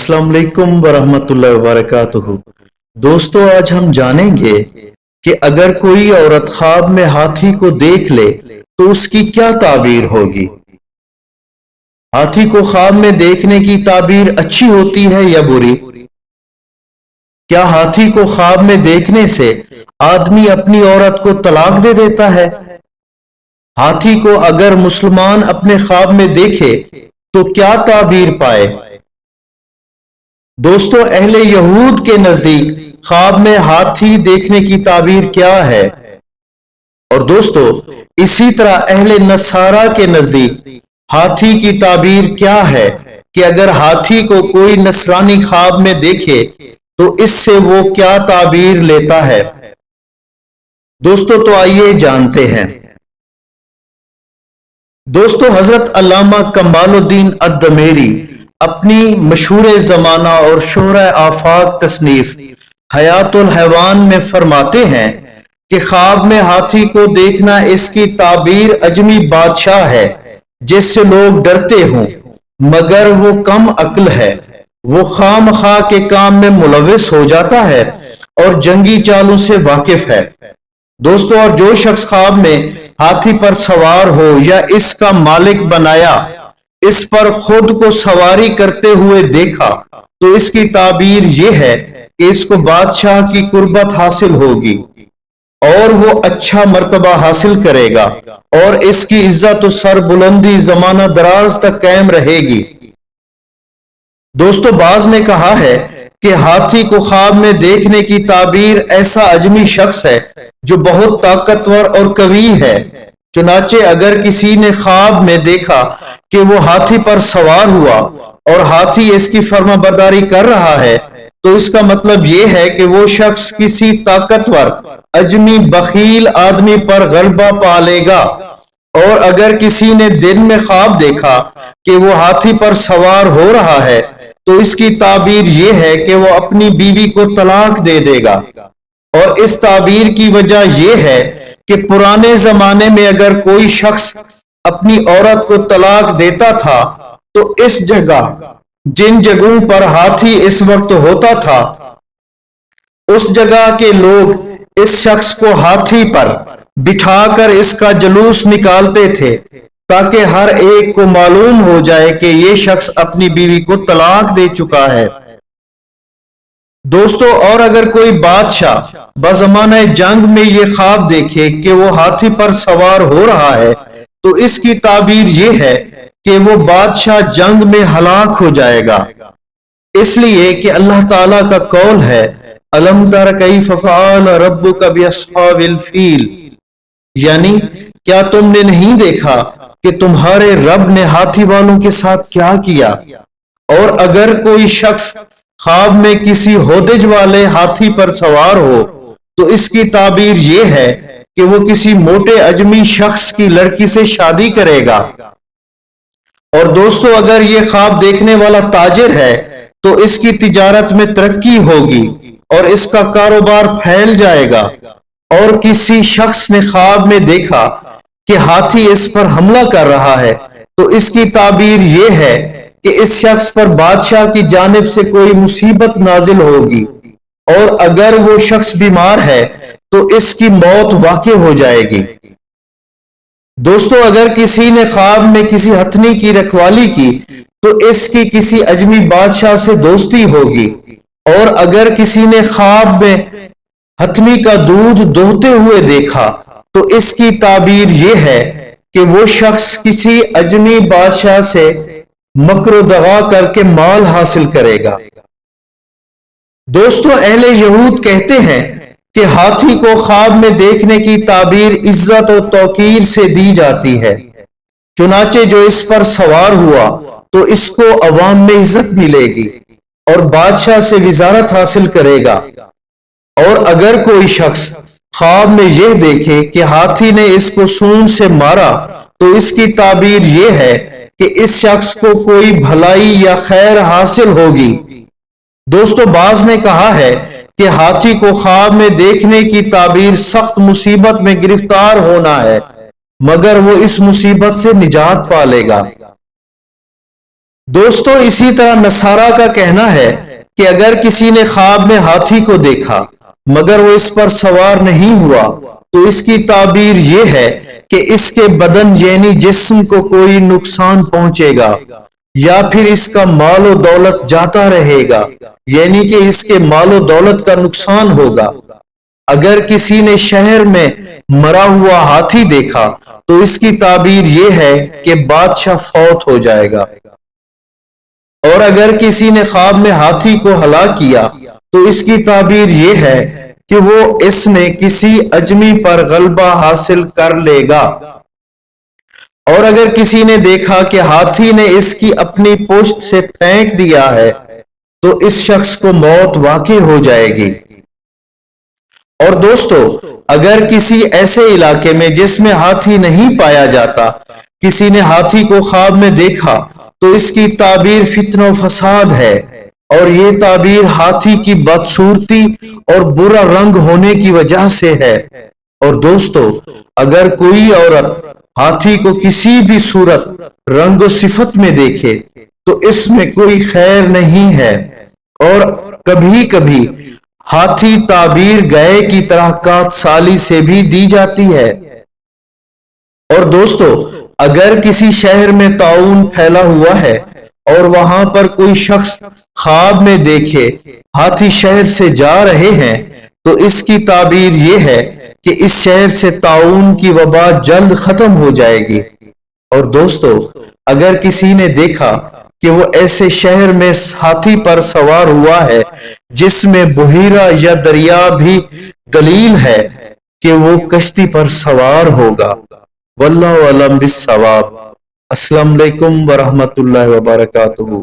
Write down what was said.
अस्सलाम वालेकुम वरहमतुल्लाहि वबरकातुहू। दोस्तों, आज हम जानेंगे कि अगर कोई औरत ख्वाब में हाथी को देख ले तो उसकी क्या ताबीर होगी। हाथी को ख्वाब में देखने की ताबीर अच्छी होती है या बुरी? क्या हाथी को ख्वाब में देखने से आदमी अपनी औरत को तलाक दे देता है? हाथी को अगर मुसलमान अपने ख्वाब में देखे तो क्या ताबीर पाए? दोस्तों, अहले यहूद के नजदीक ख्वाब में हाथी देखने की ताबीर क्या है? और दोस्तों, इसी तरह अहले नसारा के नजदीक हाथी की ताबीर क्या है कि अगर हाथी को कोई नसरानी ख्वाब में देखे तो इससे वो क्या ताबीर लेता है। दोस्तों, तो आइए जानते हैं। दोस्तों, हजरत अल्लामा कमालुद्दीन अद-दमेरी अपनी मशहूर जमाना और शोहरा आफाक तसनीफ हयातुल हैवान में फरमाते हैं कि ख्वाब में हाथी को देखना इसकी ताबीर अजमी बादशाह है जिससे लोग डरते हों, मगर वो कम अक्ल है। वो खामखा के काम में मुलविस हो जाता है और जंगी चालों से वाकिफ है। दोस्तों, और जो शख्स ख्वाब में हाथी पर सवार हो या इसका मालिक बनाया इस पर खुद को सवारी करते हुए देखा तो इसकी ताबीर यह है कि इसको बादशाह की कुर्बत हासिल होगी और वो अच्छा मर्तबा हासिल करेगा और इसकी इज्जत और सरबुलंदी जमाना दराज तक कायम रहेगी। दोस्तों, बाज ने कहा है कि हाथी को ख्वाब में देखने की ताबीर ऐसा अजमी शख्स है जो बहुत ताकतवर और कवी है। चुनाचे अगर किसी ने ख्वाब में देखा कि वो हाथी पर सवार हुआ और हाथी इसकी फर्माबरदारी कर रहा है तो इसका मतलब ये है कि वो शख्स किसी ताकतवर अजमी बखील आदमी पर गलबा पा लेगा। और अगर किसी ने दिन में ख्वाब देखा कि वो हाथी पर सवार हो रहा है तो इसकी ताबीर ये है कि वो अपनी बीवी को तलाक दे देगा। और इस ताबीर की वजह यह है कि पुराने जमाने में अगर कोई शख्स अपनी औरत को तलाक देता था तो इस जगह जिन जगहों पर हाथी इस वक्त होता था उस जगह के लोग इस शख्स को हाथी पर बिठाकर इसका जुलूस निकालते थे ताकि हर एक को मालूम हो जाए कि ये शख्स अपनी बीवी को तलाक दे चुका है। दोस्तों, और अगर कोई बादशाह बज़माने जंग में ये ख्वाब देखे कि वो हाथी पर सवार हो रहा है तो इसकी ताबीर ये है कि वो बादशाह जंग में हलाक हो जाएगा। इसलिए कि अल्लाह ताला का कौल है, अलम तर कैफ फ़अल रब्बुका बिअस्हाबिल फील, यानी क्या तुमने नहीं देखा कि तुम्हारे रब ने हाथी वालों के साथ क्या किया। और अगर कोई शख्स ख्वाब में किसी होदिज वाले हाथी पर सवार हो तो इसकी ताबीर ये है कि वो किसी मोटे अजमी शख्स की लड़की से शादी करेगा। और दोस्तों, अगर ये ख्वाब देखने वाला ताजिर है तो इसकी तिजारत में तरक्की होगी और इसका कारोबार फैल जाएगा। और किसी शख्स ने ख्वाब में देखा कि हाथी इस पर हमला कर रहा है तो इसकी ताबीर ये है कि इस शख्स पर बादशाह की जानिब से कोई मुसीबत नाजिल होगी और अगर वो शख्स बीमार है तो इसकी मौत वाक़ई हो जाएगी। दोस्तों, अगर किसी ने ख्वाब में किसी हथनी की रखवाली की तो इसकी किसी अजमी बादशाह से दोस्ती होगी। और अगर किसी ने ख्वाब में हथनी का दूध दोहते हुए देखा तो इसकी ताबीर यह है कि वो शख्स किसी अजमी बादशाह से मकरो दगा करके माल हासिल करेगा। दोस्तों, अहले यहूद कहते हैं कि हाथी को ख्वाब में देखने की ताबीर इज्जत और तौकीर से दी जाती है। चुनाचे जो इस पर सवार हुआ तो इसको अवाम में इज्जत मिलेगी और बादशाह से विजारत हासिल करेगा। और अगर कोई शख्स ख्वाब में यह देखे कि हाथी ने इसको सूंड से मारा तो इसकी ताबीर यह है कि इस शख्स को कोई भलाई या खैर हासिल होगी। दोस्तों, बाज ने कहा है कि हाथी को ख्वाब में देखने की ताबीर सख्त मुसीबत में गिरफ्तार होना है, मगर वो इस मुसीबत से निजात पा लेगा। दोस्तों इसी तरह नसारा का कहना है कि अगर किसी ने ख्वाब में हाथी को देखा मगर वो इस पर सवार नहीं हुआ तो इसकी ताबीर ये है कि इसके बदन यानी जिस्म को कोई नुकसान पहुंचेगा या फिर इसका मालो दौलत जाता रहेगा, यानी कि इसके मालो दौलत का नुकसान होगा। अगर किसी ने शहर में मरा हुआ हाथी देखा तो इसकी ताबीर ये है कि बादशाह फौत हो जाएगा। और अगर किसी ने ख्वाब में हाथी को हलाक किया तो इसकी ताबीर ये है कि वो इसने किसी अजमी पर गलबा हासिल कर लेगा। और अगर किसी ने देखा कि हाथी ने इसकी अपनी पुश्त से फेंक दिया है तो इस शख्स को मौत वाक़ई हो जाएगी। और दोस्तों अगर किसी ऐसे इलाके में जिसमें हाथी नहीं पाया जाता किसी ने हाथी को ख्वाब में देखा तो इसकी ताबीर फित्नो फसाद है, और ये ताबीर हाथी की बदसूरती और बुरा रंग होने की वजह से है। और दोस्तों अगर कोई औरत हाथी को किसी भी सूरत रंग और सिफत में देखे तो इसमें कोई खैर नहीं है। और कभी कभी हाथी ताबीर गए की तरह कात साली से भी दी जाती है। और दोस्तों अगर किसी शहर में ताउन फैला हुआ है और वहां पर कोई शख्स ख्वाब में देखे हाथी शहर से जा रहे हैं तो इसकी ताबीर ये है कि इस शहर से ताउन की वबा जल्द खत्म हो जाएगी। और दोस्तों अगर किसी ने देखा कि वो ऐसे शहर में हाथी पर सवार हुआ है जिसमें बुहीरा या दरिया भी दलील है कि वो कश्ती पर सवार होगा। वल्लाहु अलम बिस्सवाब। अस्सलाम वालेकुम व रहमतुल्लाहि व बरकातुहू।